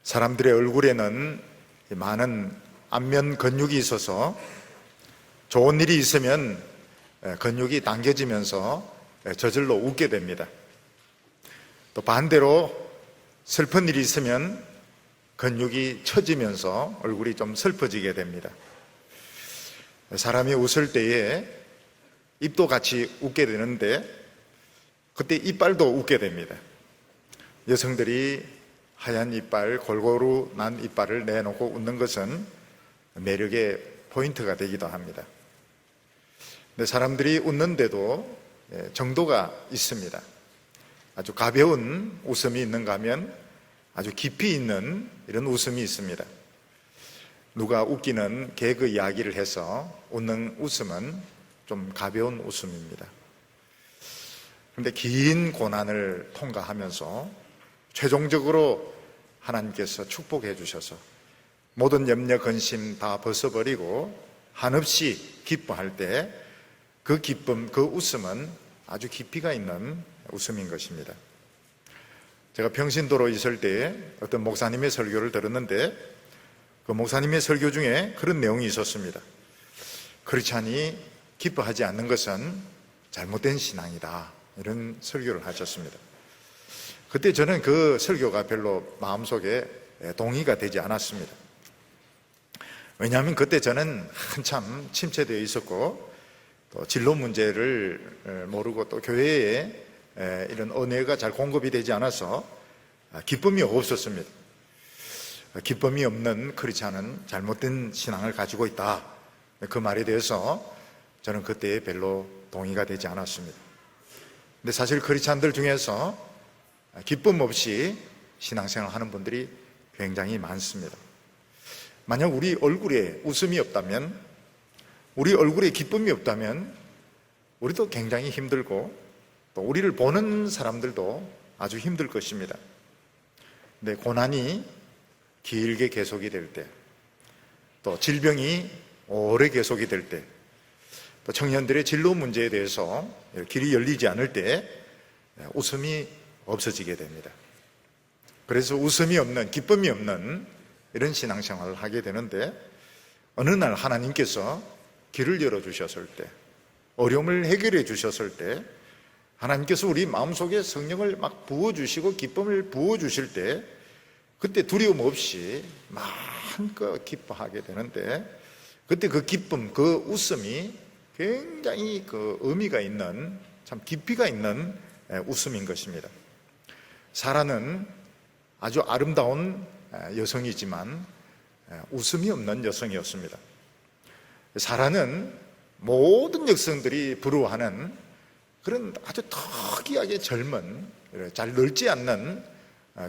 사람들의 얼굴에는 많은 안면 근육이 있어서 좋은 일이 있으면 근육이 당겨지면서 저절로 웃게 됩니다. 또 반대로 슬픈 일이 있으면 근육이 처지면서 얼굴이 좀 슬퍼지게 됩니다. 사람이 웃을 때에 입도 같이 웃게 되는데 그때 이빨도 웃게 됩니다. 여성들이 하얀 이빨, 골고루 난 이빨을 내놓고 웃는 것은 매력의 포인트가 되기도 합니다. 근데 사람들이 웃는데도 정도가 있습니다. 아주 가벼운 웃음이 있는가 하면 아주 깊이 있는 이런 웃음이 있습니다. 누가 웃기는 개그 이야기를 해서 웃는 웃음은 좀 가벼운 웃음입니다. 그런데 긴 고난을 통과하면서 최종적으로 하나님께서 축복해 주셔서 모든 염려 근심 다 벗어버리고 한없이 기뻐할 때 그 기쁨, 그 웃음은 아주 깊이가 있는 웃음인 것입니다. 제가 평신도로 있을 때 어떤 목사님의 설교를 들었는데 그 목사님의 설교 중에 그런 내용이 있었습니다. 크리스찬이 기뻐하지 않는 것은 잘못된 신앙이다, 이런 설교를 하셨습니다. 그때 저는 그 설교가 별로 마음속에 동의가 되지 않았습니다. 왜냐하면 그때 저는 한참 침체되어 있었고 또 진로 문제를 모르고 또 교회에 이런 은혜가 잘 공급이 되지 않아서 기쁨이 없었습니다. 기쁨이 없는 크리스찬은 잘못된 신앙을 가지고 있다, 그 말에 대해서 저는 그때 별로 동의가 되지 않았습니다. 근데 사실 크리스찬들 중에서 기쁨 없이 신앙생활 하는 분들이 굉장히 많습니다. 만약 우리 얼굴에 웃음이 없다면, 우리 얼굴에 기쁨이 없다면 우리도 굉장히 힘들고 또 우리를 보는 사람들도 아주 힘들 것입니다. 근데 고난이 길게 계속이 될 때, 또 질병이 오래 계속이 될 때, 또 청년들의 진로 문제에 대해서 길이 열리지 않을 때 웃음이 없어지게 됩니다. 그래서 웃음이 없는, 기쁨이 없는 이런 신앙생활을 하게 되는데, 어느 날 하나님께서 길을 열어주셨을 때, 어려움을 해결해 주셨을 때, 하나님께서 우리 마음속에 성령을 막 부어주시고 기쁨을 부어주실 때, 그때 두려움 없이 마음껏 기뻐하게 되는데, 그때 그 기쁨, 그 웃음이 굉장히 그 의미가 있는, 참 깊이가 있는 웃음인 것입니다. 사라는 아주 아름다운 여성이지만 웃음이 없는 여성이었습니다. 사라는 모든 여성들이 부러워하는 그런 아주 특이하게 젊은, 잘 늙지 않는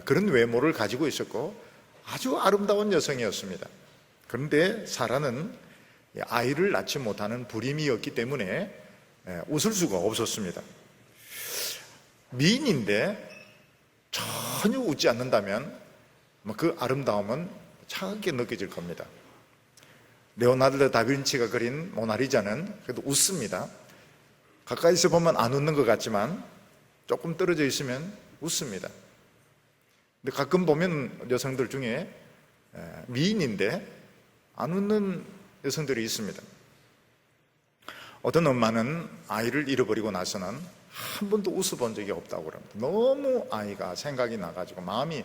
그런 외모를 가지고 있었고 아주 아름다운 여성이었습니다. 그런데 사라는 아이를 낳지 못하는 불임이었기 때문에 웃을 수가 없었습니다. 미인인데 전혀 웃지 않는다면 그 아름다움은 차갑게 느껴질 겁니다. 레오나르도 다빈치가 그린 모나리자는 그래도 웃습니다. 가까이서 보면 안 웃는 것 같지만 조금 떨어져 있으면 웃습니다. 근데 가끔 보면 여성들 중에 미인인데 안 웃는 여성들이 있습니다. 어떤 엄마는 아이를 잃어버리고 나서는 한 번도 웃어본 적이 없다고 그럽니다. 너무 아이가 생각이 나가지고 마음이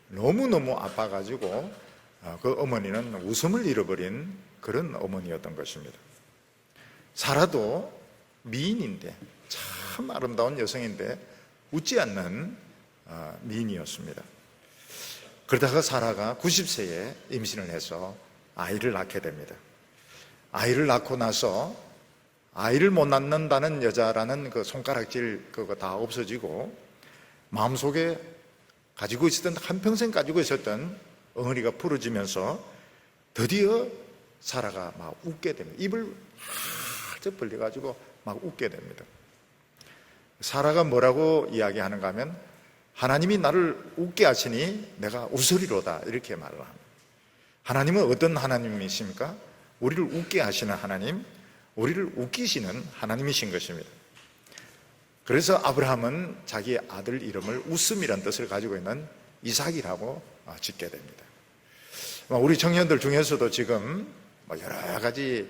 너무너무 아파가지고 그 어머니는 웃음을 잃어버린 그런 어머니였던 것입니다. 사라도 미인인데, 참 아름다운 여성인데 웃지 않는 미인이었습니다. 그러다가 사라가 90세에 임신을 해서 아이를 낳게 됩니다. 아이를 낳고 나서 아이를 못 낳는다는 여자라는 그 손가락질 그거 다 없어지고 마음속에 가지고 있었던, 한평생 가지고 있었던 엉어리가 풀어지면서 드디어 사라가 막 웃게 됩니다. 입을 활짝 벌려가지고 막 웃게 됩니다. 사라가 뭐라고 이야기하는가 하면 하나님이 나를 웃게 하시니 내가 웃으리로다, 이렇게 말을 합니다. 하나님은 어떤 하나님이십니까? 우리를 웃게 하시는 하나님, 우리를 웃기시는 하나님이신 것입니다. 그래서 아브라함은 자기의 아들 이름을 웃음이라는 뜻을 가지고 있는 이삭이라고 짓게 됩니다. 우리 청년들 중에서도 지금 여러 가지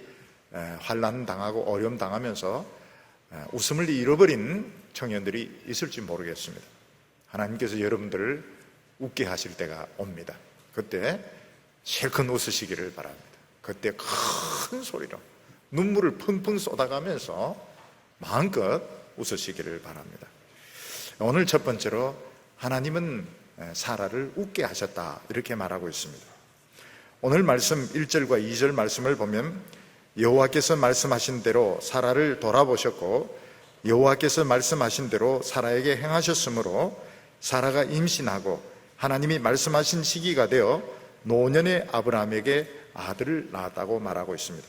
환난 당하고 어려움 당하면서 웃음을 잃어버린 청년들이 있을지 모르겠습니다. 하나님께서 여러분들을 웃게 하실 때가 옵니다. 그때 실컷 웃으시기를 바랍니다. 그때 큰 소리로 눈물을 펑펑 쏟아가면서 마음껏 웃으시기를 바랍니다. 오늘 첫 번째로 하나님은 사라를 웃게 하셨다, 이렇게 말하고 있습니다. 오늘 말씀 1절과 2절 말씀을 보면 여호와께서 말씀하신 대로 사라를 돌아보셨고 여호와께서 말씀하신 대로 사라에게 행하셨으므로 사라가 임신하고 하나님이 말씀하신 시기가 되어 노년의 아브라함에게 아들을 낳았다고 말하고 있습니다.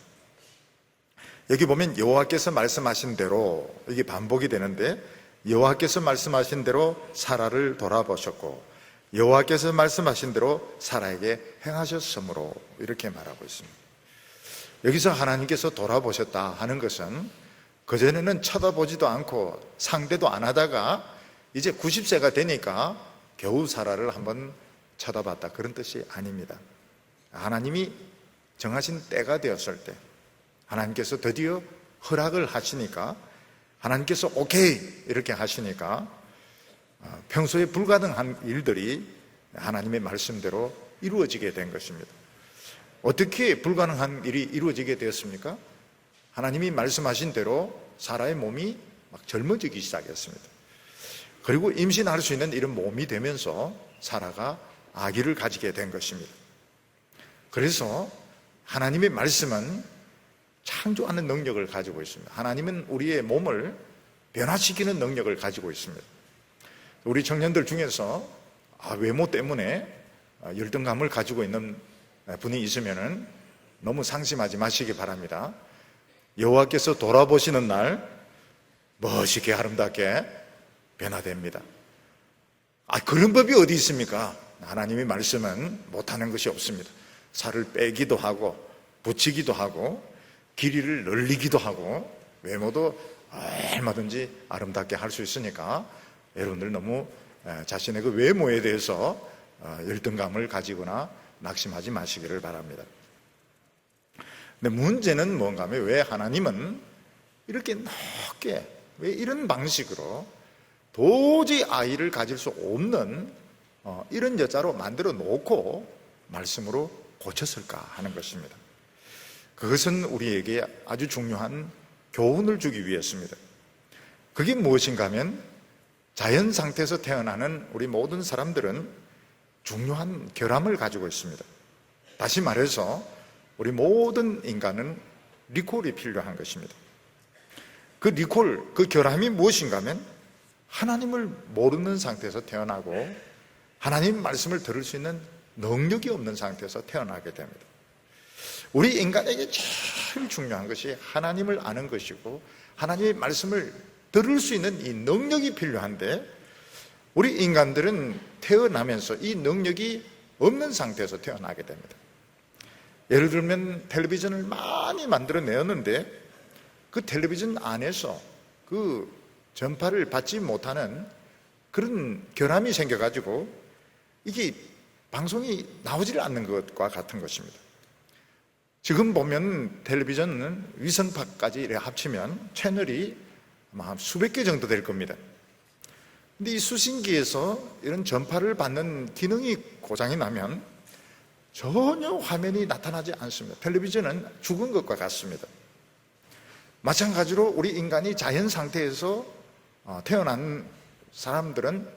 여기 보면 여호와께서 말씀하신 대로, 이게 반복이 되는데 여호와께서 말씀하신 대로 사라를 돌아보셨고 여호와께서 말씀하신 대로 사라에게 행하셨으므로, 이렇게 말하고 있습니다. 여기서 하나님께서 돌아보셨다 하는 것은 그전에는 쳐다보지도 않고 상대도 안 하다가 이제 90세가 되니까 겨우 사라를 한번 쳐다봤다, 그런 뜻이 아닙니다. 하나님이 정하신 때가 되었을 때 하나님께서 드디어 허락을 하시니까, 하나님께서 오케이 이렇게 하시니까 평소에 불가능한 일들이 하나님의 말씀대로 이루어지게 된 것입니다. 어떻게 불가능한 일이 이루어지게 되었습니까? 하나님이 말씀하신 대로 사라의 몸이 막 젊어지기 시작했습니다. 그리고 임신할 수 있는 이런 몸이 되면서 사라가 아기를 가지게 된 것입니다. 그래서 하나님의 말씀은 창조하는 능력을 가지고 있습니다. 하나님은 우리의 몸을 변화시키는 능력을 가지고 있습니다. 우리 청년들 중에서 외모 때문에 열등감을 가지고 있는 분이 있으면 너무 상심하지 마시기 바랍니다. 여호와께서 돌아보시는 날 멋있게 아름답게 변화됩니다. 그런 법이 어디 있습니까? 하나님의 말씀은 못하는 것이 없습니다. 살을 빼기도 하고 붙이기도 하고 길이를 늘리기도 하고 외모도 얼마든지 아름답게 할 수 있으니까 여러분들 너무 자신의 그 외모에 대해서 열등감을 가지거나 낙심하지 마시기를 바랍니다. 근데 문제는 뭔가 하면 왜 하나님은 이렇게 넓게, 왜 이런 방식으로 도저히 아이를 가질 수 없는 이런 여자로 만들어 놓고 말씀으로 고쳤을까 하는 것입니다. 그것은 우리에게 아주 중요한 교훈을 주기 위해서입니다. 그게 무엇인가 하면 자연 상태에서 태어나는 우리 모든 사람들은 중요한 결함을 가지고 있습니다. 다시 말해서 우리 모든 인간은 리콜이 필요한 것입니다. 그 리콜, 그 결함이 무엇인가 하면 하나님을 모르는 상태에서 태어나고 하나님 말씀을 들을 수 있는 능력이 없는 상태에서 태어나게 됩니다. 우리 인간에게 제일 중요한 것이 하나님을 아는 것이고 하나님의 말씀을 들을 수 있는 이 능력이 필요한데 우리 인간들은 태어나면서 이 능력이 없는 상태에서 태어나게 됩니다. 예를 들면 텔레비전을 많이 만들어내었는데 그 텔레비전 안에서 그 전파를 받지 못하는 그런 결함이 생겨가지고 이게 방송이 나오질 않는 것과 같은 것입니다. 지금 보면 텔레비전은 위성파까지 합치면 채널이 아마 수백 개 정도 될 겁니다. 근데 이 수신기에서 이런 전파를 받는 기능이 고장이 나면 전혀 화면이 나타나지 않습니다. 텔레비전은 죽은 것과 같습니다. 마찬가지로 우리 인간이 자연 상태에서 태어난 사람들은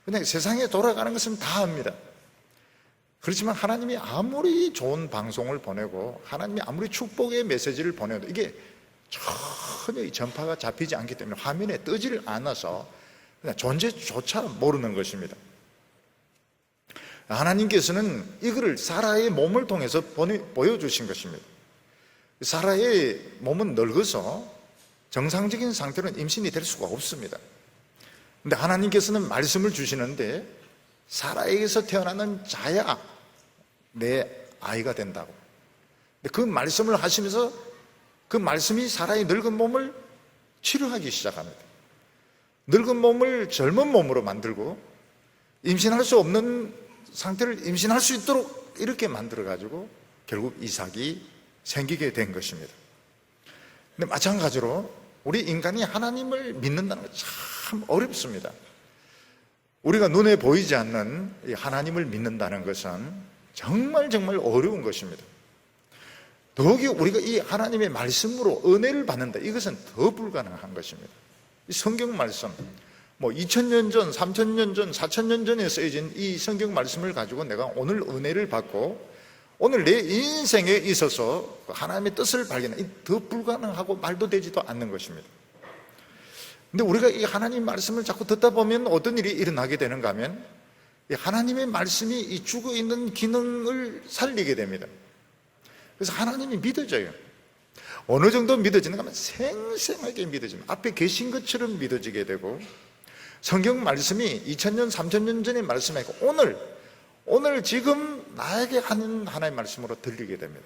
그냥 세상에 돌아가는 것은 다 합니다. 그렇지만 하나님이 아무리 좋은 방송을 보내고 하나님이 아무리 축복의 메시지를 보내도 이게 전혀 이 전파가 잡히지 않기 때문에 화면에 뜨지를 않아서 그냥 존재조차 모르는 것입니다. 하나님께서는 이거를 사라의 몸을 통해서 보여주신 것입니다. 사라의 몸은 늙어서 정상적인 상태로는 임신이 될 수가 없습니다. 근데 하나님께서는 말씀을 주시는데 사라에게서 태어나는 자야 내 아이가 된다고. 근데 그 말씀을 하시면서 그 말씀이 사라의 늙은 몸을 치료하기 시작합니다. 늙은 몸을 젊은 몸으로 만들고 임신할 수 없는 상태를 임신할 수 있도록 이렇게 만들어가지고 결국 이삭이 생기게 된 것입니다. 근데 마찬가지로 우리 인간이 하나님을 믿는다는 건 참 어렵습니다. 우리가 눈에 보이지 않는 이 하나님을 믿는다는 것은 정말 어려운 것입니다. 더욱이 우리가 이 하나님의 말씀으로 은혜를 받는다, 이것은 더 불가능한 것입니다. 이 성경 말씀, 2000년 전, 3000년 전, 4000년 전에 쓰여진 이 성경 말씀을 가지고 내가 오늘 은혜를 받고 오늘 내 인생에 있어서 하나님의 뜻을 발견하는, 더 불가능하고 말도 되지도 않는 것입니다. 근데 우리가 이 하나님 말씀을 자꾸 듣다 보면 어떤 일이 일어나게 되는가 하면 이 하나님의 말씀이 이 죽어 있는 기능을 살리게 됩니다. 그래서 하나님이 믿어져요. 어느 정도 믿어지는가 하면 생생하게 믿어집니다. 앞에 계신 것처럼 믿어지게 되고, 성경 말씀이 2000년, 3000년 전의 말씀이 아니고 오늘 지금 나에게 하는 하나님의 말씀으로 들리게 됩니다.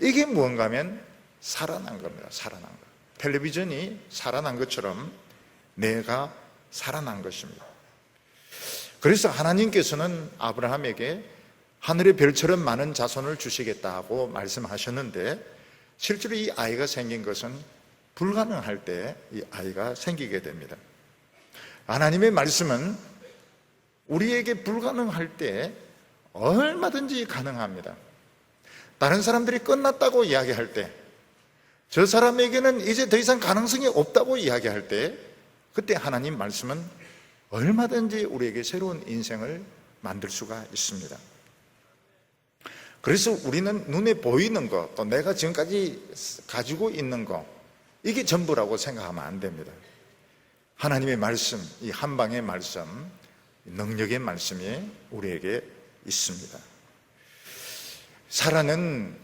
이게 무언가 하면 살아난 겁니다. 살아난 것. 텔레비전이 살아난 것처럼 내가 살아난 것입니다. 그래서 하나님께서는 아브라함에게 하늘의 별처럼 많은 자손을 주시겠다고 말씀하셨는데, 실제로 이 아이가 생긴 것은 불가능할 때 이 아이가 생기게 됩니다. 하나님의 말씀은 우리에게 불가능할 때 얼마든지 가능합니다. 다른 사람들이 끝났다고 이야기할 때, 저 사람에게는 이제 더 이상 가능성이 없다고 이야기할 때, 그때 하나님 말씀은 얼마든지 우리에게 새로운 인생을 만들 수가 있습니다. 그래서 우리는 눈에 보이는 것, 또 내가 지금까지 가지고 있는 것, 이게 전부라고 생각하면 안 됩니다. 하나님의 말씀, 이 한방의 말씀, 능력의 말씀이 우리에게 있습니다. 사라는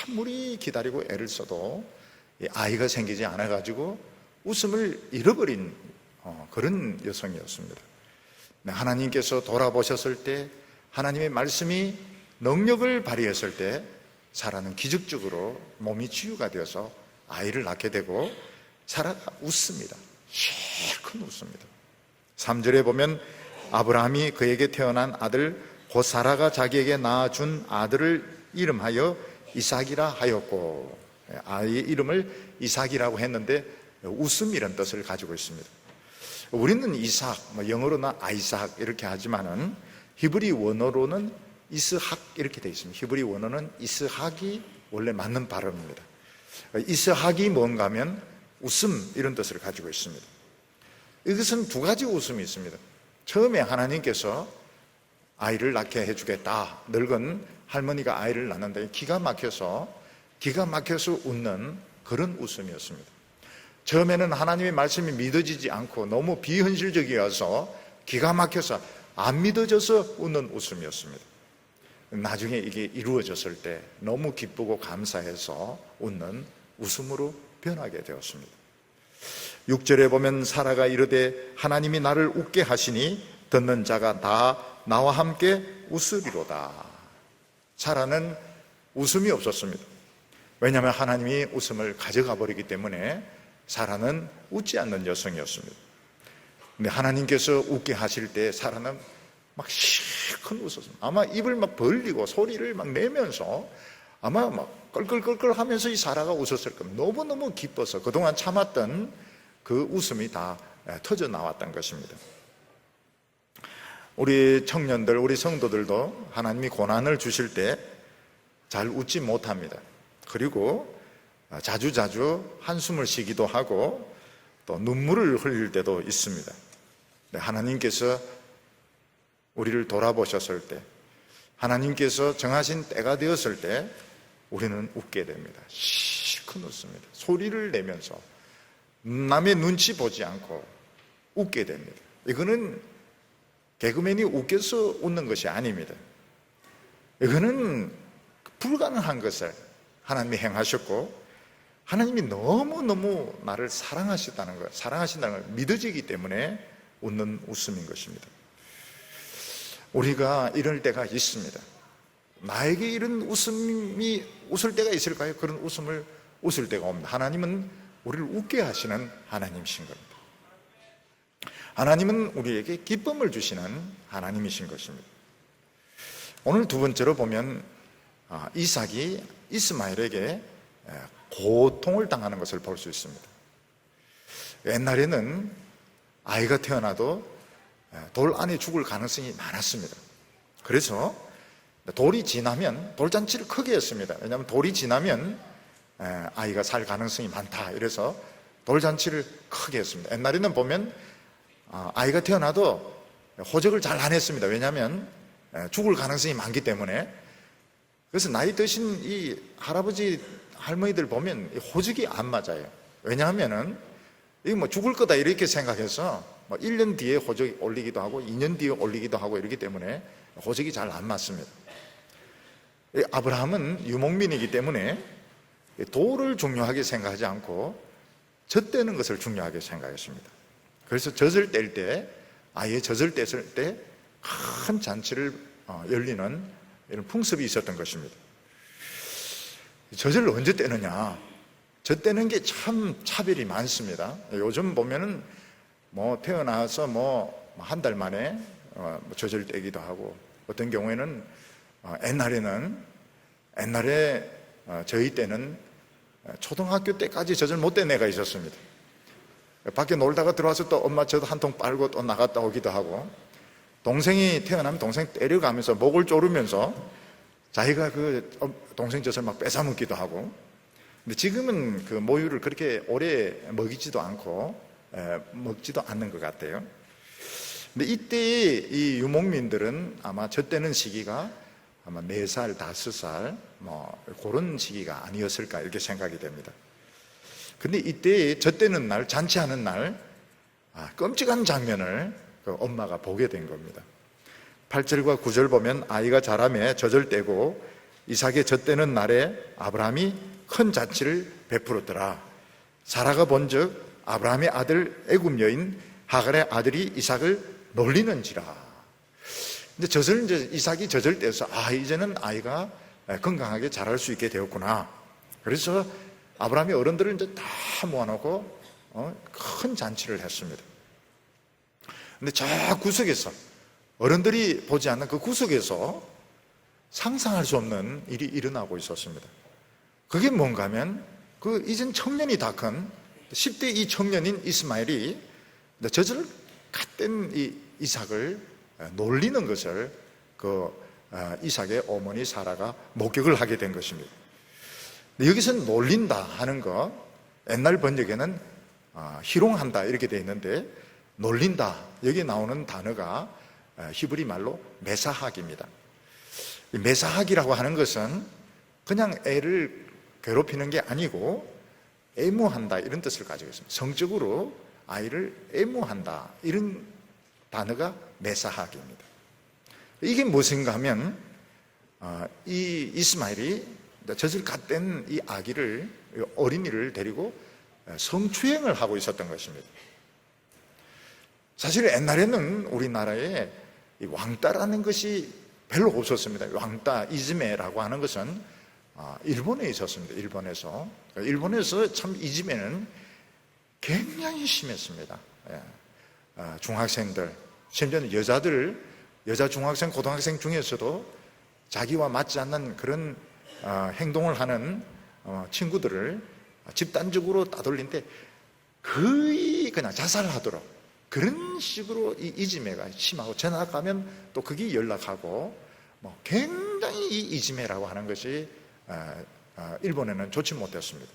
아무리 기다리고 애를 써도 아이가 생기지 않아가지고 웃음을 잃어버린 그런 여성이었습니다. 하나님께서 돌아보셨을 때, 하나님의 말씀이 능력을 발휘했을 때 사라는 기적적으로 몸이 치유가 되어서 아이를 낳게 되고, 사라가 웃습니다. 실컷 웃습니다. 3절에 보면 아브라함이 그에게 태어난 아들 곧 사라가 자기에게 낳아준 아들을 이름하여 이삭이라 하였고, 아이의 이름을 이삭이라고 했는데 웃음이라는 뜻을 가지고 있습니다. 우리는 이삭, 영어로는 아이삭 이렇게 하지만은 히브리 원어로는 이스학 이렇게 되어 있습니다. 히브리 원어는 이스학이 원래 맞는 발음입니다. 이스학이 뭔가 하면 웃음, 이런 뜻을 가지고 있습니다. 이것은 두 가지 웃음이 있습니다. 처음에 하나님께서 아이를 낳게 해주겠다, 늙은 할머니가 아이를 낳는데 기가 막혀서 웃는 그런 웃음이었습니다. 처음에는 하나님의 말씀이 믿어지지 않고 너무 비현실적이어서 기가 막혀서 안 믿어져서 웃는 웃음이었습니다. 나중에 이게 이루어졌을 때 너무 기쁘고 감사해서 웃는 웃음으로 변하게 되었습니다. 6절에 보면 사라가 이르되 하나님이 나를 웃게 하시니 듣는 자가 다 나와 함께 웃으리로다. 사라는 웃음이 없었습니다. 왜냐하면 하나님이 웃음을 가져가 버리기 때문에 사라는 웃지 않는 여성이었습니다. 근데 하나님께서 웃게 하실 때 사라는 막 실컷 웃었습니다. 아마 입을 막 벌리고 소리를 막 내면서 아마 막 껄껄껄껄 하면서 이 사라가 웃었을 겁니다. 너무너무 기뻐서 그동안 참았던 그 웃음이 다 터져 나왔던 것입니다. 우리 청년들, 우리 성도들도 하나님이 고난을 주실 때 잘 웃지 못합니다. 그리고 자주자주 한숨을 쉬기도 하고 또 눈물을 흘릴 때도 있습니다. 하나님께서 우리를 돌아보셨을 때, 하나님께서 정하신 때가 되었을 때 우리는 웃게 됩니다. 실컷 웃습니다. 소리를 내면서 남의 눈치 보지 않고 웃게 됩니다. 이거는 개그맨이 웃겨서 웃는 것이 아닙니다. 이거는 불가능한 것을 하나님이 행하셨고, 하나님이 너무너무 나를 사랑하신다는 걸 믿어지기 때문에 웃는 웃음인 것입니다. 우리가 이럴 때가 있습니다. 나에게 이런 웃음이 웃을 때가 있을까요? 그런 웃음을 웃을 때가 옵니다. 하나님은 우리를 웃게 하시는 하나님이신 겁니다. 하나님은 우리에게 기쁨을 주시는 하나님이신 것입니다. 오늘 두 번째로 보면 이삭이 이스마엘에게 고통을 당하는 것을 볼 수 있습니다. 옛날에는 아이가 태어나도 돌 안에 죽을 가능성이 많았습니다. 그래서 돌이 지나면 돌잔치를 크게 했습니다. 왜냐하면 돌이 지나면 아이가 살 가능성이 많다. 이래서 돌잔치를 크게 했습니다. 옛날에는 보면 아이가 태어나도 호적을 잘 안 했습니다. 왜냐하면 죽을 가능성이 많기 때문에. 그래서 나이 드신 이 할아버지 할머니들 보면 호적이 안 맞아요. 왜냐하면은 이게 뭐 죽을 거다 이렇게 생각해서 1년 뒤에 호적이 올리기도 하고 2년 뒤에 올리기도 하고 이러기 때문에 호적이 잘 안 맞습니다. 아브라함은 유목민이기 때문에 돌을 중요하게 생각하지 않고 젖대는 것을 중요하게 생각했습니다. 그래서 젖을 뗄 때, 아예 젖을 뗐을 때 큰 잔치를 열리는 이런 풍습이 있었던 것입니다. 젖을 언제 떼느냐? 젖 떼는 게 참 차별이 많습니다. 요즘 보면은 뭐 태어나서 한 달 만에 젖을 떼기도 하고, 어떤 경우에는 옛날에 저희 때는 초등학교 때까지 젖을 못 뗀 애가 있었습니다. 밖에 놀다가 들어와서 또 엄마 젖 한 통 빨고 또 나갔다 오기도 하고, 동생이 태어나면 동생 때려가면서 목을 조르면서 자기가 그 동생 젖을 막 뺏어먹기도 하고. 근데 지금은 그 모유를 그렇게 오래 먹이지도 않고 먹지도 않는 것 같아요. 근데 이때 이 유목민들은 아마 젖대는 시기가 아마 4살, 5살 그런 시기가 아니었을까 이렇게 생각이 됩니다. 근데 이때 젖대는 날, 잔치하는 날 끔찍한 장면을 그 엄마가 보게 된 겁니다. 8절과 9절 보면 아이가 자라매 젖을 떼고 이삭의 젖대는 날에 아브라함이 큰 잔치를 베풀었더라. 사라가 본즉 아브라함의 아들 애굽 여인 하갈의 아들이 이삭을 놀리는지라. 근데 이삭이 젖을 떼서 이제는 아이가 건강하게 자랄 수 있게 되었구나. 그래서 아브라함이 어른들을 이제 다 모아놓고 큰 잔치를 했습니다. 근데 저 구석에서, 어른들이 보지 않는 그 구석에서 상상할 수 없는 일이 일어나고 있었습니다. 그게 뭔가 하면 이젠 청년이 다 큰 10대 이 청년인 이스마엘이 젖을 갓된 이 이삭을 놀리는 것을 이삭의 어머니 사라가 목격을 하게 된 것입니다. 여기서 놀린다 하는 거, 옛날 번역에는 희롱한다 이렇게 되어 있는데, 놀린다 여기 나오는 단어가 히브리 말로 메사학입니다. 이 메사학이라고 하는 것은 그냥 애를 괴롭히는 게 아니고 애무한다 이런 뜻을 가지고 있습니다. 성적으로 아이를 애무한다 이런 단어가 메사학입니다. 이게 무엇인가 하면 이 이스마엘이 젖을 갓된 이 아기를, 어린이를 데리고 성추행을 하고 있었던 것입니다. 사실 옛날에는 우리나라에 왕따라는 것이 별로 없었습니다. 왕따, 이즈메라고 하는 것은 일본에 있었습니다. 일본에서 참 이즈메는 굉장히 심했습니다. 중학생들, 심지어는 여자 중학생, 고등학생 중에서도 자기와 맞지 않는 그런 행동을 하는 친구들을 집단적으로 따돌릴 때 거의 그냥 자살하도록 그런 식으로 이 이지메가 심하고, 전화 가면 또 그게 연락하고 굉장히 이 이지메라고 하는 것이 일본에는 좋지 못했습니다.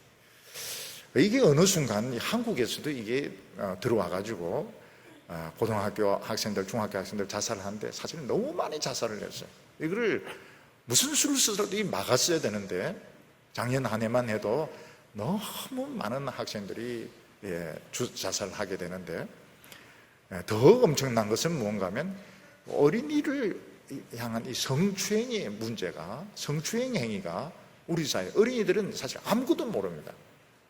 이게 어느 순간 한국에서도 이게 들어와 가지고 고등학교 학생들, 중학교 학생들 자살하는데 사실은 너무 많이 자살을 했어요. 이거를 무슨 수를 써서도 막았어야 되는데 작년 한 해만 해도 너무 많은 학생들이 자살하게 되는데, 더 엄청난 것은 무언가 하면 어린이를 향한 이 성추행의 문제가, 성추행 행위가 우리 사회, 어린이들은 사실 아무것도 모릅니다.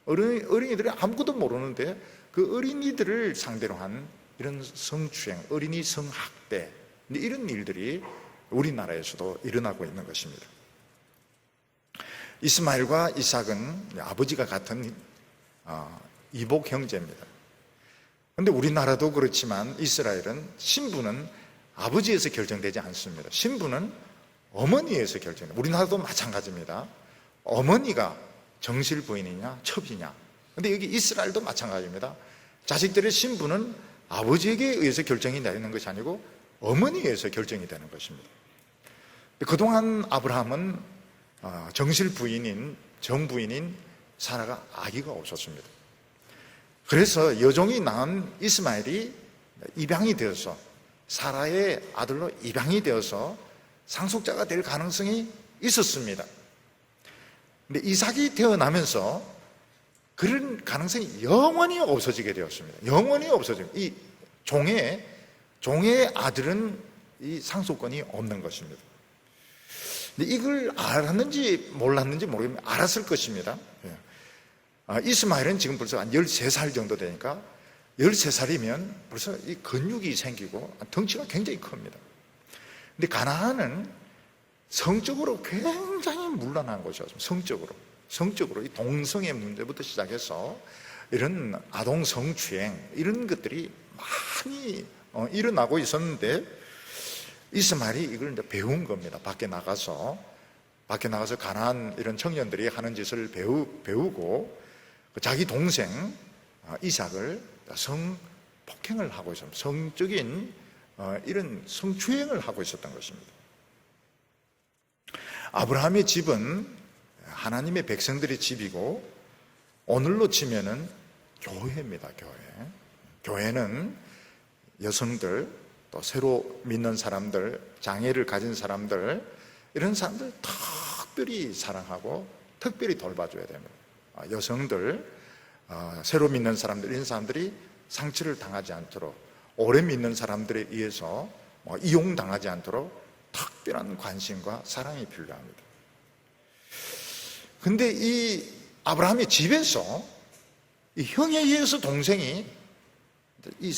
어린이들은 아무것도 모르는데 그 어린이들을 상대로 한 이런 성추행, 어린이 성학대, 이런 일들이 우리나라에서도 일어나고 있는 것입니다. 이스마엘과 이삭은 아버지가 같은 이복 형제입니다. 그런데 우리나라도 그렇지만 이스라엘은 신부는 아버지에서 결정되지 않습니다. 신부는 어머니에서 결정돼요. 우리나라도 마찬가지입니다. 어머니가 정실 부인이냐 첩이냐. 근데 여기 이스라엘도 마찬가지입니다. 자식들의 신부는 아버지에게 의해서 결정이 내리는 것이 아니고 어머니에 의해서 결정이 되는 것입니다. 그동안 아브라함은 정실 부인인 정부인인 사라가 아기가 없었습니다. 그래서 여종이 낳은 이스마엘이 입양이 되어서 사라의 아들로 입양이 되어서 상속자가 될 가능성이 있었습니다. 근데 이삭이 태어나면서 그런 가능성이 영원히 없어지게 되었습니다. 영원히 없어지고 이 종의 아들은 이 상속권이 없는 것입니다. 근데 이걸 알았는지 몰랐는지 모르겠는데 알았을 것입니다. 이스마엘은 지금 벌써 한 13살 정도 되니까 13살이면 벌써 이 근육이 생기고 덩치가 굉장히 큽니다. 근데 가나안은 성적으로 굉장히 문란한 곳이었습니다. 성적으로 이 동성애 문제부터 시작해서 이런 아동 성추행 이런 것들이 많이 일어나고 있었는데 이스마엘이 이걸 이제 배운 겁니다. 밖에 나가서 가나안 이런 청년들이 하는 짓을 배우고 자기 동생 이삭을 성폭행을 하고 있습니다. 성적인 이런 성추행을 하고 있었던 것입니다. 아브라함의 집은 하나님의 백성들의 집이고 오늘로 치면은 교회입니다. 교회는 여성들 또 새로 믿는 사람들, 장애를 가진 사람들 이런 사람들 특별히 사랑하고 특별히 돌봐줘야 됩니다. 여성들, 새로 믿는 사람들 이런 사람들이 상처를 당하지 않도록 오래 믿는 사람들에 의해서 이용당하지 않도록 특별한 관심과 사랑이 필요합니다. 근데 이 아브라함의 집에서 이 형에 의해서 동생이 이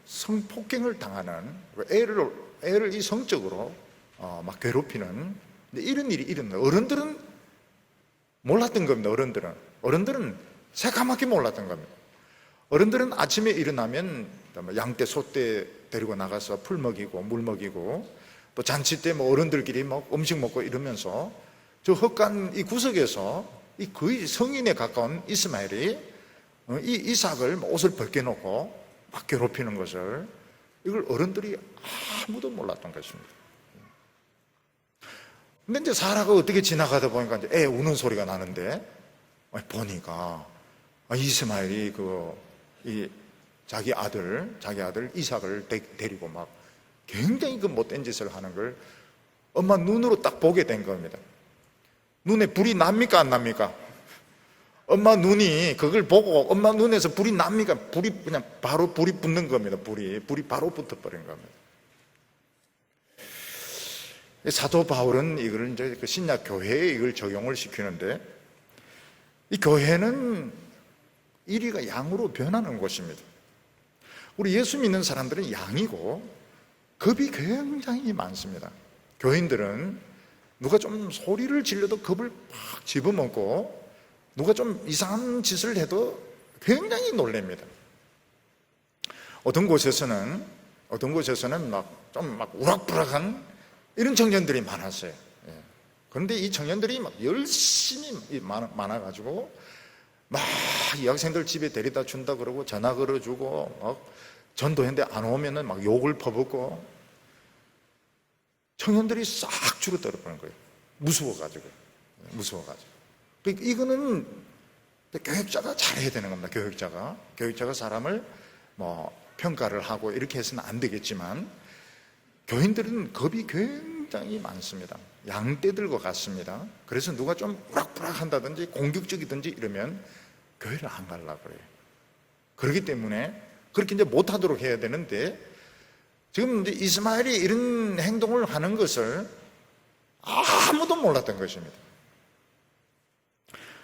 성폭행을 당하는 애를 이 성적으로 막 괴롭히는 이런 일이 일어나요. 어른들은 몰랐던 겁니다. 어른들은 새까맣게 몰랐던 겁니다. 어른들은 아침에 일어나면 양떼, 소떼 데리고 나가서 풀 먹이고 물 먹이고 또 잔치 때 어른들끼리 음식 먹고 이러면서 저 헛간 이 구석에서 이 거의 성인에 가까운 이스마엘이 이 이삭을 옷을 벗겨놓고 막 괴롭히는 것을 이걸 어른들이 아무도 몰랐던 것입니다. 근데 이제 사라가 어떻게 지나가다 보니까 이제 애 우는 소리가 나는데 보니까 이스마엘이 이 자기 아들 이삭을 데리고 막 굉장히 그 못된 짓을 하는 걸 엄마 눈으로 딱 보게 된 겁니다. 눈에 불이 납니까 안 납니까? 엄마 눈이 그걸 보고 엄마 눈에서 불이 납니까? 불이 그냥 바로 불이 붙는 겁니다. 불이 바로 붙어버린 겁니다. 사도 바울은 이걸 이제 그 신약 교회에 이걸 적용을 시키는데 이 교회는 이리가 양으로 변하는 곳입니다. 우리 예수 믿는 사람들은 양이고 겁이 굉장히 많습니다. 교인들은 누가 좀 소리를 질러도 겁을 팍 집어먹고 누가 좀 이상한 짓을 해도 굉장히 놀랍니다. 어떤 곳에서는 막 우락부락한 이런 청년들이 많았어요. 그런데 이 청년들이 막 열심히 많아가지고 막 이 학생들 집에 데려다 준다 그러고 전화 걸어주고 막 전도했는데 안 오면은 막 욕을 퍼붓고 청년들이 싹 줄어들어버린 거예요. 무서워가지고. 이거는 교육자가 잘해야 되는 겁니다. 교육자가 사람을 평가를 하고 이렇게 해서는 안 되겠지만 교인들은 겁이 굉장히 많습니다. 양떼들과 같습니다. 그래서 누가 좀 우락부락 한다든지 공격적이든지 이러면 교회를 안 가려고 그래요. 그렇기 때문에 그렇게 이제 못하도록 해야 되는데 지금 이제 이스마엘이 이런 행동을 하는 것을 아무도 몰랐던 것입니다.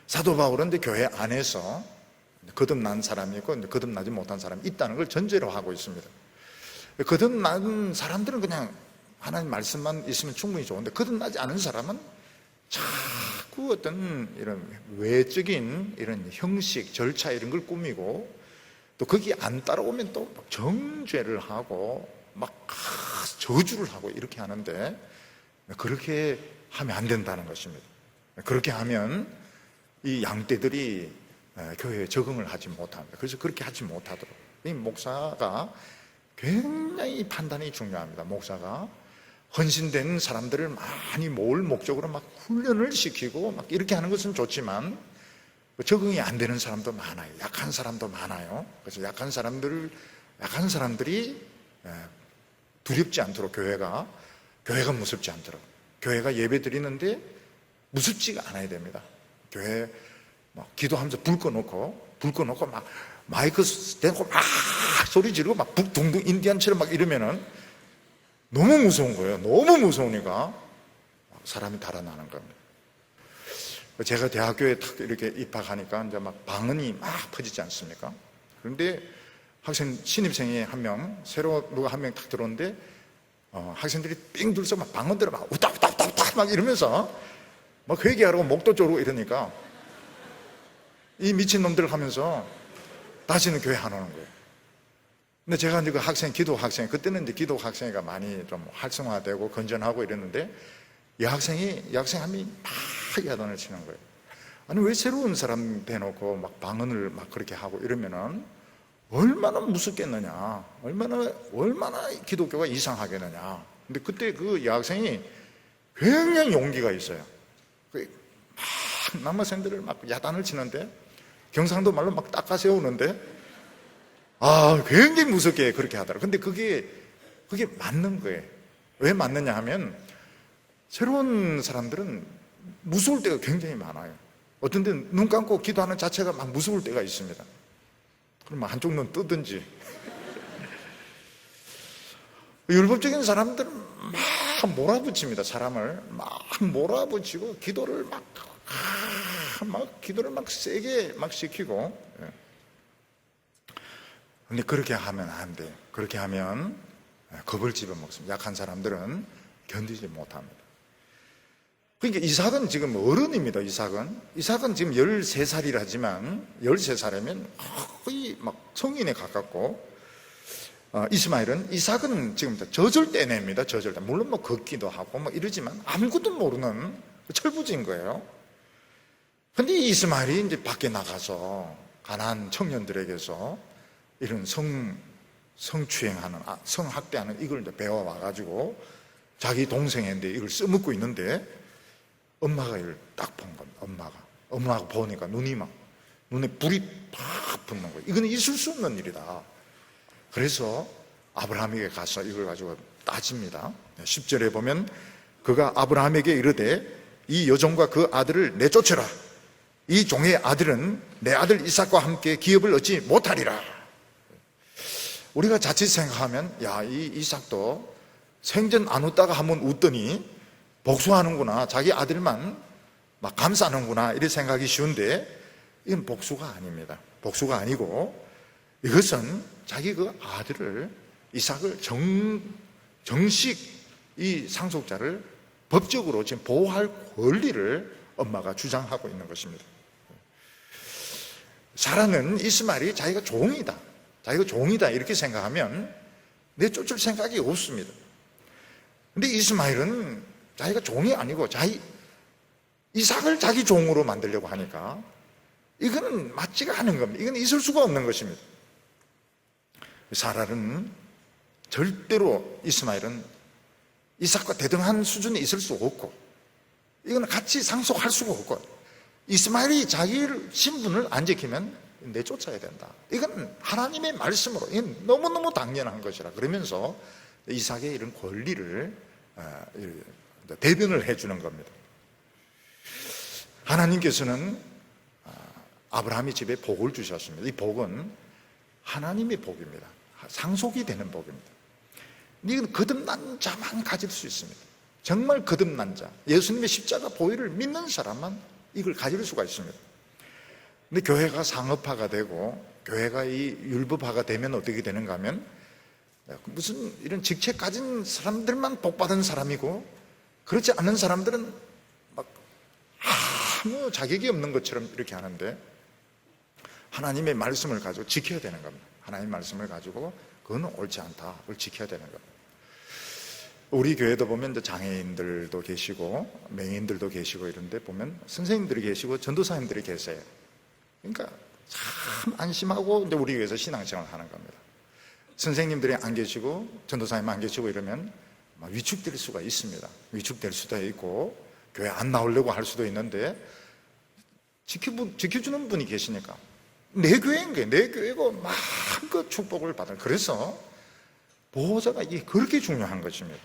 사도 바울은 이제 교회 안에서 거듭난 사람이 있고 거듭나지 못한 사람이 있다는 걸 전제로 하고 있습니다. 거듭난 사람들은 그냥 하나님 말씀만 있으면 충분히 좋은데 거듭나지 않은 사람은 자꾸 어떤 이런 외적인 이런 형식, 절차 이런 걸 꾸미고 또 거기 안 따라오면 또 정죄를 하고 막 저주를 하고 이렇게 하는데, 그렇게 하면 안 된다는 것입니다. 그렇게 하면 이 양떼들이 교회에 적응을 하지 못합니다. 그래서 그렇게 하지 못하도록 이 목사가 굉장히 판단이 중요합니다. 목사가 헌신된 사람들을 많이 모을 목적으로 막 훈련을 시키고 막 이렇게 하는 것은 좋지만, 적응이 안 되는 사람도 많아요. 약한 사람도 많아요. 그래서 약한 사람들이 두렵지 않도록, 교회가 무섭지 않도록, 교회가 예배 드리는데 무섭지가 않아야 됩니다. 교회 막 기도하면서 불 꺼놓고 막 마이크 대고 막 소리 지르고 막 북둥둥 인디안처럼 막 이러면은 너무 무서운 거예요. 너무 무서우니까 사람이 달아나는 겁니다. 제가 대학교에 탁 이렇게 입학하니까 이제 막 방언이 막 퍼지지 않습니까? 그런데 신입생이 한 명, 새로 누가 한 명 탁 들어오는데, 학생들이 삥 둘러서 막 방언대로 막 우따우따우따 막 이러면서 막 회개하라고 목도 조르고 이러니까 이 미친놈들 하면서 다시는 교회 안 오는 거예요. 근데 제가 이제 그 기도 학생, 그때는 이제 기도 학생회가 많이 좀 활성화되고 건전하고 이랬는데, 이 학생이 막 야단을 치는 거예요. 아니, 왜 새로운 사람 대놓고 막 방언을 막 그렇게 하고 이러면은 얼마나 무섭겠느냐, 얼마나 기독교가 이상하겠느냐. 근데 그때 그 여학생이 굉장히 용기가 있어요. 막 남학생들을 막 야단을 치는데, 경상도 말로 막 닦아 세우는데, 굉장히 무섭게 그렇게 하더라고요. 근데 그게 맞는 거예요. 왜 맞느냐 하면, 새로운 사람들은 무서울 때가 굉장히 많아요. 어떤 데는 눈 감고 기도하는 자체가 막 무서울 때가 있습니다. 그러면 한쪽 눈 뜨든지. 율법적인 사람들은 막 몰아붙입니다. 사람을 막 몰아붙이고 기도를 막 세게 막 시키고. 근데 그렇게 하면 안 돼요. 그렇게 하면 겁을 집어먹습니다. 약한 사람들은 견디지 못합니다. 그러니까 이삭은 지금 어른입니다. 이삭은 지금 13살이라지만 13살이면 거의 막 성인에 가깝고, 이삭은 지금 젖을 떼냅니다. 젖을 떼. 물론 뭐 걷기도 하고 뭐 이러지만 아무것도 모르는 철부지인 거예요. 근데 이스마엘이 이제 밖에 나가서 가난한 청년들에게서 이런 성추행하는, 성학대하는 이걸 이제 배워와가지고 자기 동생인데 이걸 써먹고 있는데, 엄마가 이걸 딱 본 겁니다. 엄마가 보니까 눈에 불이 팍 붙는 거예요. 이건 있을 수 없는 일이다. 그래서 아브라함에게 가서 이걸 가지고 따집니다. 10절에 보면, 그가 아브라함에게 이르되 이 여종과 그 아들을 내쫓으라. 이 종의 아들은 내 아들 이삭과 함께 기업을 얻지 못하리라. 우리가 자칫 생각하면, 이 이삭도 생전 안 웃다가 한번 웃더니 복수하는구나, 자기 아들만 막 감싸는구나, 이렇게 생각이 쉬운데, 이건 복수가 아닙니다. 복수가 아니고, 이것은 자기 그 아들을, 이삭을 정식 이 상속자를 법적으로 지금 보호할 권리를 엄마가 주장하고 있는 것입니다. 사라는 이스마엘이 자기가 종이다 이렇게 생각하면 내쫓을 생각이 없습니다. 근데 이스마엘은 자기가 종이 아니고 이삭을 자기 종으로 만들려고 하니까 이거는 맞지가 않은 겁니다. 이건 있을 수가 없는 것입니다. 사라는 절대로, 이스마엘은 이삭과 대등한 수준에 있을 수 없고, 이거는 같이 상속할 수가 없고, 이스마엘이 자기 신분을 안 지키면 내쫓아야 된다. 이건 하나님의 말씀으로, 이건 너무너무 당연한 것이라. 그러면서 이삭의 이런 권리를 대변을 해주는 겁니다. 하나님께서는 아브라함의 집에 복을 주셨습니다. 이 복은 하나님의 복입니다. 상속이 되는 복입니다. 이건 거듭난 자만 가질 수 있습니다. 정말 거듭난 자, 예수님의 십자가 보혈을 믿는 사람만 이걸 가질 수가 있습니다. 근데 교회가 상업화가 되고 교회가 이 율법화가 되면 어떻게 되는가 하면, 무슨 이런 직책 가진 사람들만 복받은 사람이고, 그렇지 않은 사람들은 막 아무 자격이 없는 것처럼 이렇게 하는데, 하나님의 말씀을 가지고 지켜야 되는 겁니다. 하나님의 말씀을 가지고 그건 옳지 않다, 그걸 지켜야 되는 겁니다. 우리 교회도 보면 이제 장애인들도 계시고 맹인들도 계시고 이런데 보면 선생님들이 계시고 전도사님들이 계세요. 그러니까 참 안심하고 이제 우리 교회에서 신앙생활을 하는 겁니다. 선생님들이 안 계시고 전도사님 안 계시고 이러면 위축될 수가 있습니다. 위축될 수도 있고 교회 안 나오려고 할 수도 있는데 지켜주는 분이 계시니까 내 교회인 거예요. 내 교회고 마음껏 축복을 받을. 그래서 보호자가 이게 그렇게 중요한 것입니다.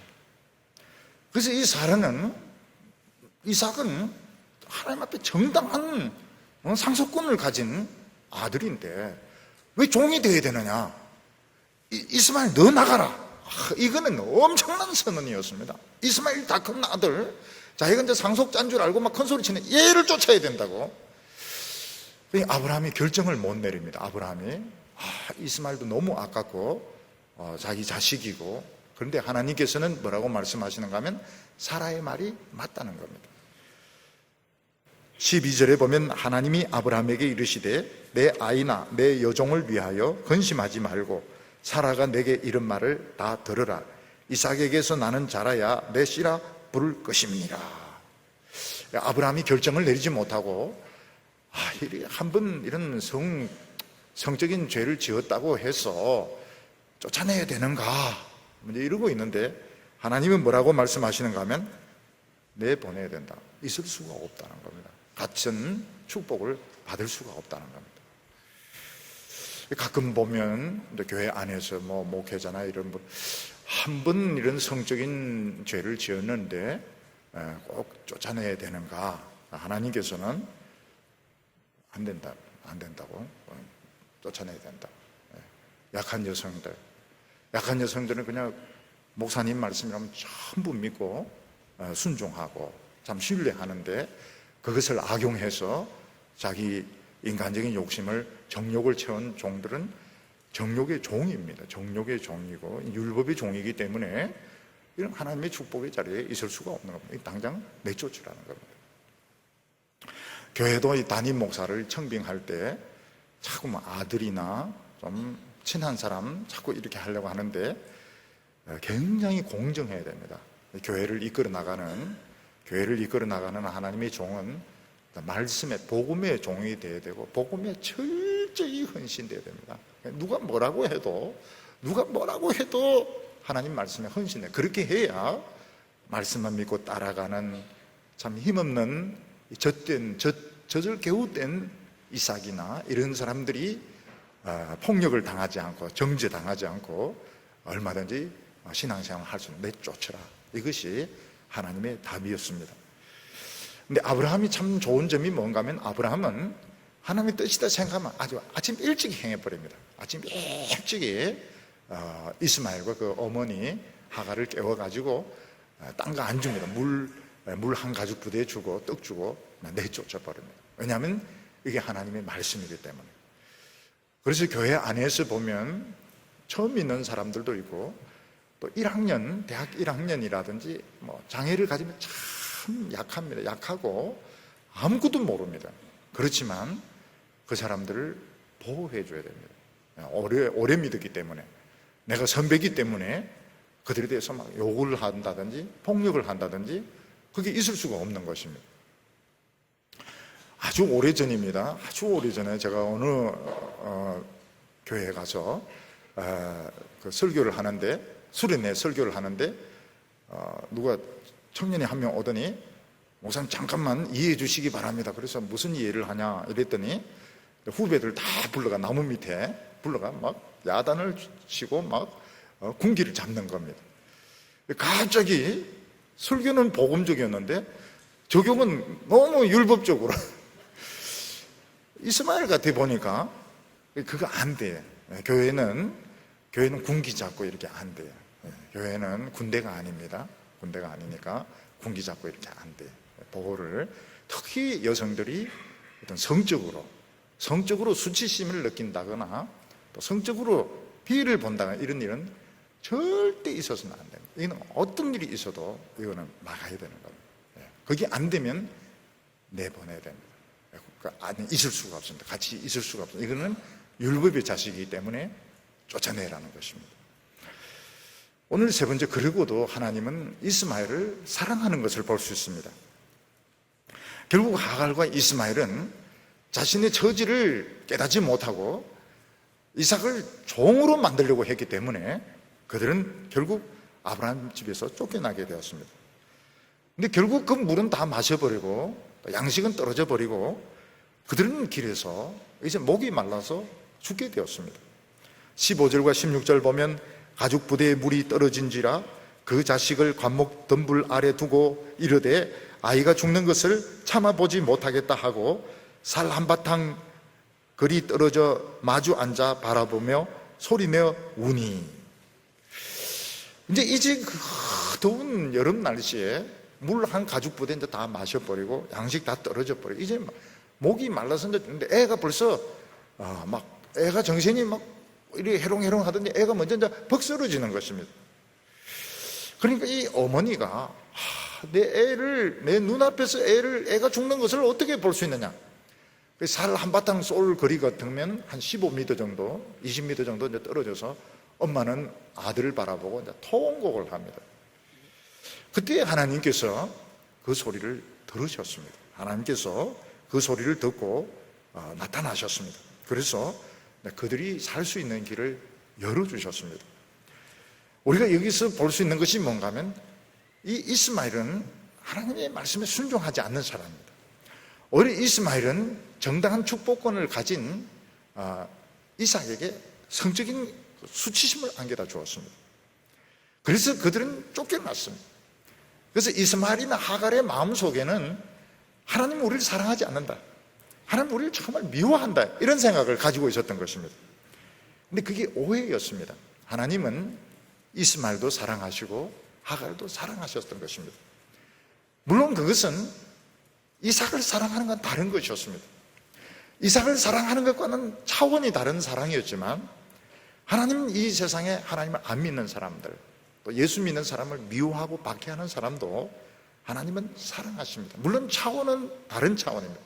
그래서 이 사례는, 이삭은 하나님 앞에 정당한 상속권을 가진 아들인데 왜 종이 되어야 되느냐? 이스마엘 너 나가라. 이거는 엄청난 선언이었습니다. 이스마엘 다 큰 아들, 자기가 이제 상속자인 줄 알고 막 큰 소리 치는 얘를 쫓아야 된다고. 아브라함이 결정을 못 내립니다. 아브라함이 이스마엘도 너무 아깝고 자기 자식이고, 그런데 하나님께서는 뭐라고 말씀하시는가 하면 사라의 말이 맞다는 겁니다. 12절에 보면 하나님이 아브라함에게 이르시되 내 아이나 내 여종을 위하여 근심하지 말고 사라가 내게 이런 말을 다 들으라. 이삭에게서 나는 자라야 내 씨라 부를 것임이니라. 아브라함이 결정을 내리지 못하고 한번 이런 성적인 죄를 지었다고 해서 쫓아내야 되는가 이러고 있는데 하나님은 뭐라고 말씀하시는가 하면 내보내야 된다. 있을 수가 없다는 겁니다. 같은 축복을 받을 수가 없다는 겁니다. 가끔 보면 교회 안에서 목회자나 이런 분 한 번 이런 성적인 죄를 지었는데 꼭 쫓아내야 되는가? 하나님께서는 안 된다고 쫓아내야 된다. 약한 여성들은 그냥 목사님 말씀이라면 전부 믿고 순종하고 참 신뢰하는데 그것을 악용해서 자기 인간적인 욕심을, 정욕을 채운 종들은 정욕의 종입니다. 정욕의 종이고 율법의 종이기 때문에 이런 하나님의 축복의 자리에 있을 수가 없는 겁니다. 당장 내쫓으라는 겁니다. 교회도 이 담임 목사를 청빙할 때 자꾸 아들이나 좀 친한 사람 자꾸 이렇게 하려고 하는데 굉장히 공정해야 됩니다. 교회를 이끌어 나가는 하나님의 종은 말씀의, 복음의 종이 되어야 되고 복음에 철저히 헌신되어야 됩니다. 누가 뭐라고 해도 하나님 말씀에 헌신해. 그렇게 해야 말씀만 믿고 따라가는 참 힘없는 젖을 개우된 이삭이나 이런 사람들이 폭력을 당하지 않고 정죄당하지 않고 얼마든지 신앙생활을 할 수 있는, 내쫓으라. 이것이 하나님의 답이었습니다. 근데 아브라함이 참 좋은 점이 뭔가 하면 아브라함은 하나님의 뜻이다 생각하면 아주 아침 일찍 행해버립니다. 아침 일찍이 이스마엘과 그 어머니 하가를 깨워가지고 딴 거 안 줍니다. 물 한 가죽 부대에 주고 떡 주고 내쫓아 버립니다. 왜냐하면 이게 하나님의 말씀이기 때문에. 그래서 교회 안에서 보면 처음 있는 사람들도 있고 또 1학년, 대학 1학년이라든지 장애를 가지면 참 약합니다. 약하고 아무것도 모릅니다. 그렇지만 그 사람들을 보호해 줘야 됩니다. 오래 믿었기 때문에, 내가 선배이기 때문에 그들에 대해서 막 욕을 한다든지 폭력을 한다든지 그게 있을 수가 없는 것입니다. 아주 오래전입니다. 아주 오래전에 제가 어느 교회에 가서 그 설교를 하는데, 수련회 설교를 하는데 누가 청년이 한 명 오더니 목사님 잠깐만 이해해 주시기 바랍니다. 그래서 무슨 이해를 하냐 이랬더니 후배들 다 불러가 나무 밑에 불러가 막 야단을 치고 막 군기를 잡는 겁니다. 갑자기 설교는 복음적이었는데 적용은 너무 율법적으로 이스마엘 같아 보니까 그거 안 돼요. 교회는 군기 잡고 이렇게 안 돼요. 교회는 군대가 아닙니다. 군대가 아니니까 군기 잡고 이렇게 안 돼요. 보호를, 특히 여성들이 어떤 성적으로 수치심을 느낀다거나 또 성적으로 피해를 본다거나 이런 일은 절대 있어서는 안 됩니다. 이거는 어떤 일이 있어도 이거는 막아야 되는 겁니다. 그게 안 되면 내보내야 됩니다. 그 안에 있을 수가 없습니다. 같이 있을 수가 없습니다. 이거는 율법의 자식이기 때문에 쫓아내라는 것입니다. 오늘 세 번째, 그리고도 하나님은 이스마엘을 사랑하는 것을 볼 수 있습니다. 결국 하갈과 이스마엘은 자신의 처지를 깨닫지 못하고 이삭을 종으로 만들려고 했기 때문에 그들은 결국 아브라함 집에서 쫓겨나게 되었습니다. 근데 결국 그 물은 다 마셔버리고 양식은 떨어져 버리고 그들은 길에서 이제 목이 말라서 죽게 되었습니다. 15절과 16절 보면 가죽 부대에 물이 떨어진지라 그 자식을 관목 덤불 아래 두고 이르되 아이가 죽는 것을 참아보지 못하겠다 하고 살 한바탕 그리 떨어져 마주 앉아 바라보며 소리내어 우니. 이제 그 더운 여름 날씨에 물 한 가죽 부대 이제 다 마셔버리고 양식 다 떨어져 버리고 이제 목이 말라서 이제 애가 벌써 막 애가 정신이 막 이렇게 해롱해롱 하더니 애가 먼저 이제 벅 쓰러지는 것입니다. 그러니까 이 어머니가 내 눈앞에서 애가 죽는 것을 어떻게 볼 수 있느냐. 살 한바탕 쏠 거리 같으면 한 15m 정도, 20m 정도 이제 떨어져서 엄마는 아들을 바라보고 이제 통곡을 합니다. 그때 하나님께서 그 소리를 들으셨습니다. 하나님께서 그 소리를 듣고 나타나셨습니다. 그래서 그들이 살 수 있는 길을 열어주셨습니다. 우리가 여기서 볼 수 있는 것이 뭔가 하면 이 이스마엘은 하나님의 말씀에 순종하지 않는 사람입니다. 오히려 이스마엘은 정당한 축복권을 가진 이삭에게 성적인 수치심을 안겨다 주었습니다. 그래서 그들은 쫓겨났습니다. 그래서 이스마엘이나 하갈의 마음속에는 하나님 우리를 사랑하지 않는다, 하나님 우리를 정말 미워한다, 이런 생각을 가지고 있었던 것입니다. 근데 그게 오해였습니다. 하나님은 이스마엘도 사랑하시고 하갈도 사랑하셨던 것입니다. 물론 그것은 이삭을 사랑하는 건 다른 것이었습니다. 이삭을 사랑하는 것과는 차원이 다른 사랑이었지만 하나님은 이 세상에 하나님을 안 믿는 사람들, 또 예수 믿는 사람을 미워하고 박해하는 사람도 하나님은 사랑하십니다. 물론 차원은 다른 차원입니다.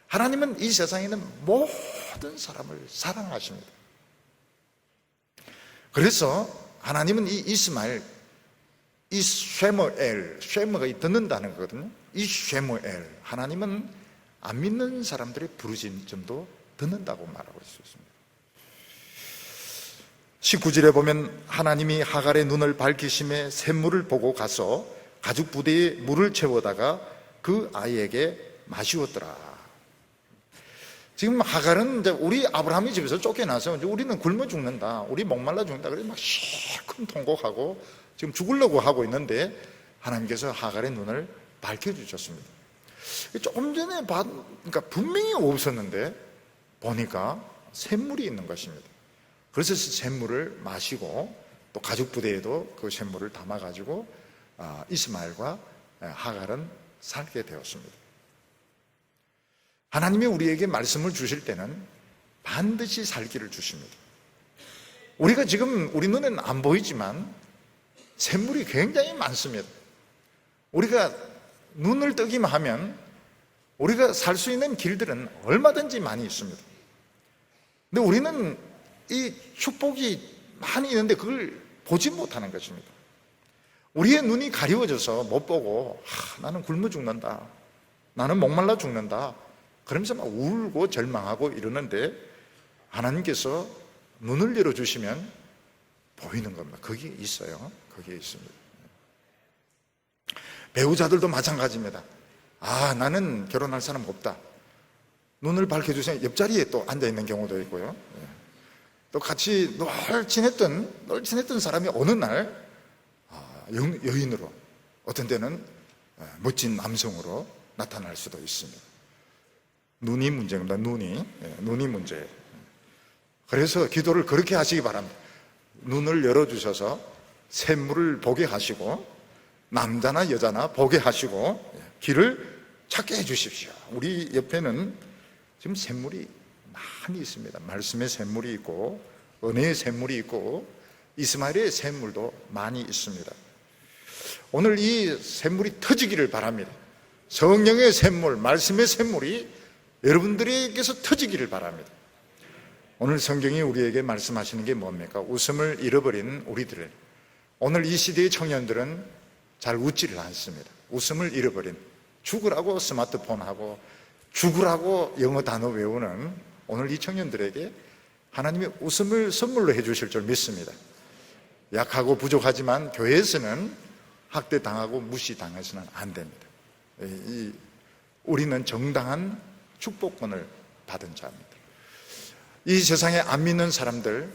하나님은 이 세상에 있는 모든 사람을 사랑하십니다. 그래서 하나님은 이 이스마엘, 이 쉐무가 듣는다는 거거든요. 이 쉐무엘, 하나님은 안 믿는 사람들의 부르짖음도 듣는다고 말하고 있습니다. 19절에 보면 하나님이 하갈의 눈을 밝히심에 샘물을 보고 가서 가죽 부대에 물을 채워다가 그 아이에게 마시웠더라. 지금 하갈은 이제 우리 아브라함의 집에서 쫓겨나서 우리는 굶어 죽는다, 우리 목말라 죽는다, 그래서 막 실컷 통곡하고 지금 죽으려고 하고 있는데 하나님께서 하갈의 눈을 밝혀주셨습니다. 조금 전에 그러니까 분명히 없었는데 보니까 샘물이 있는 것입니다. 그래서 샘물을 마시고 또 가죽 부대에도 그 샘물을 담아가지고 이스마엘과 하갈은 살게 되었습니다. 하나님이 우리에게 말씀을 주실 때는 반드시 살 길을 주십니다. 우리가 지금 우리 눈에는 안 보이지만 샘물이 굉장히 많습니다. 우리가 눈을 뜨기만 하면 우리가 살 수 있는 길들은 얼마든지 많이 있습니다. 근데 우리는 이 축복이 많이 있는데 그걸 보지 못하는 것입니다. 우리의 눈이 가리워져서 못 보고 나는 굶어 죽는다, 나는 목말라 죽는다, 그러면서 막 울고 절망하고 이러는데 하나님께서 눈을 열어주시면 보이는 겁니다. 거기에 있어요. 거기에 있습니다. 배우자들도 마찬가지입니다. 나는 결혼할 사람 없다. 눈을 밝혀주시면 옆자리에 또 앉아있는 경우도 있고요. 또 같이 늘 친했던 사람이 어느 날 여인으로, 어떤 때는 멋진 남성으로 나타날 수도 있습니다. 눈이 문제입니다. 눈이 문제예요. 그래서 기도를 그렇게 하시기 바랍니다. 눈을 열어주셔서 샘물을 보게 하시고 남자나 여자나 보게 하시고 길을 찾게 해주십시오. 우리 옆에는 지금 샘물이 많이 있습니다. 말씀의 샘물이 있고 은혜의 샘물이 있고 이스마엘의 샘물도 많이 있습니다. 오늘 이 샘물이 터지기를 바랍니다. 성령의 샘물, 말씀의 샘물이 여러분들에게서 터지기를 바랍니다. 오늘 성경이 우리에게 말씀하시는 게 뭡니까? 웃음을 잃어버린 우리들. 오늘 이 시대의 청년들은 잘 웃지를 않습니다. 웃음을 잃어버린, 죽으라고 스마트폰하고 죽으라고 영어 단어 외우는 오늘 이 청년들에게 하나님이 웃음을 선물로 해주실 줄 믿습니다. 약하고 부족하지만 교회에서는 학대당하고 무시당해서는 안 됩니다. 우리는 정당한 축복권을 받은 자입니다. 이 세상에 안 믿는 사람들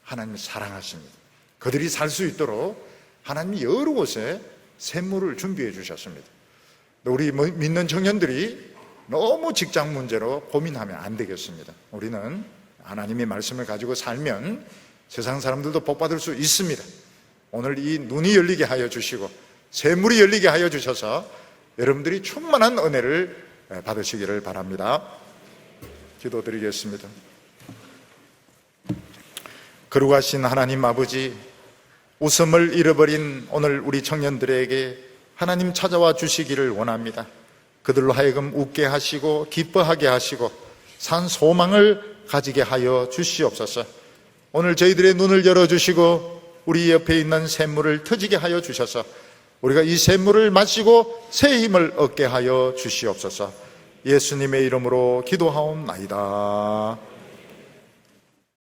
하나님이 사랑하십니다. 그들이 살 수 있도록 하나님이 여러 곳에 샘물을 준비해 주셨습니다. 우리 믿는 청년들이 너무 직장 문제로 고민하면 안 되겠습니다. 우리는 하나님의 말씀을 가지고 살면 세상 사람들도 복 받을 수 있습니다. 오늘 이 눈이 열리게 하여 주시고 샘물이 열리게 하여 주셔서 여러분들이 충만한 은혜를 받으시기를 바랍니다. 기도드리겠습니다. 거룩하신 하나님 아버지, 웃음을 잃어버린 오늘 우리 청년들에게 하나님 찾아와 주시기를 원합니다. 그들로 하여금 웃게 하시고 기뻐하게 하시고 산 소망을 가지게 하여 주시옵소서. 오늘 저희들의 눈을 열어주시고 우리 옆에 있는 샘물을 터지게 하여 주셔서 우리가 이 샘물을 마시고 새 힘을 얻게 하여 주시옵소서. 예수님의 이름으로 기도하옵나이다.